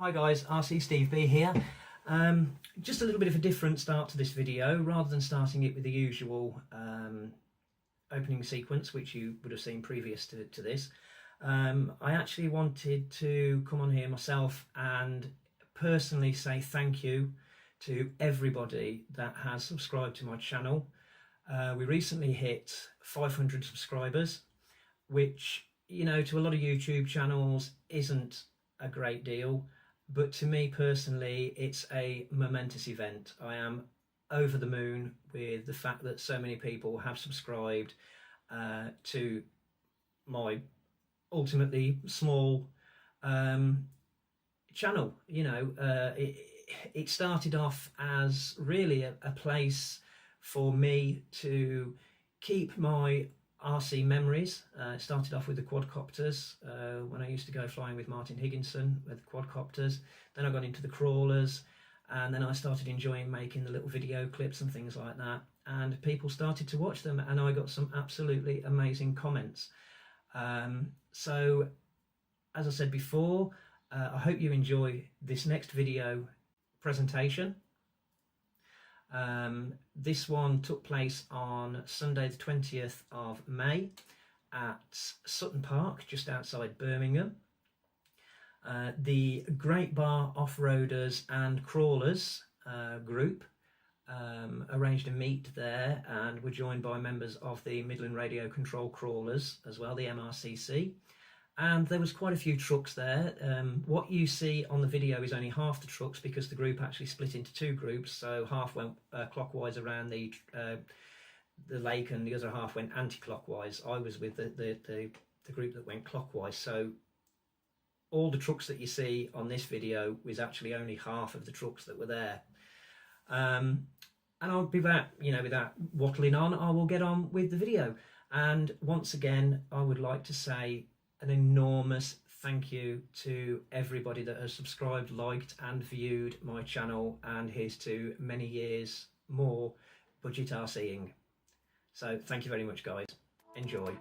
Hi guys, RC Steve B here. Just a little bit of a different start to this video. Rather than starting it with the usual opening sequence, which you would have seen previous to this, I actually wanted to come on here myself and personally say thank you to everybody that has subscribed to my channel. We recently hit 500 subscribers, which, you know, to a lot of YouTube channels isn't a great deal, but to me personally it's a momentous event. I am over the moon with the fact that so many people have subscribed to my ultimately small channel. You know, it started off as really a place for me to keep my RC memories. It started off with the quadcopters when I used to go flying with Martin Higginson with quadcopters. Then I got into the crawlers, and then I started enjoying making the little video clips and things like that, and people started to watch them, and I got some absolutely amazing comments. So as I said before, I hope you enjoy this next video presentation. This one took place on Sunday the 20th of May at Sutton Park, just outside Birmingham. The Great Bar Off-Roaders and Crawlers group arranged a meet there, and were joined by members of the Midland Radio Control Crawlers as well, the MRCC. And there was quite a few trucks there. What you see on the video is only half the trucks, because the group actually split into two groups. So half went clockwise around the lake, and the other half went anti-clockwise. I was with the group that went clockwise. So all the trucks that you see on this video was actually only half of the trucks that were there. And I'll be back, you know, without wattling on, I will get on with the video. And once again, I would like to say an enormous thank you to everybody that has subscribed, liked and viewed my channel, and here's to many years more budget RCing. So thank you very much guys, enjoy.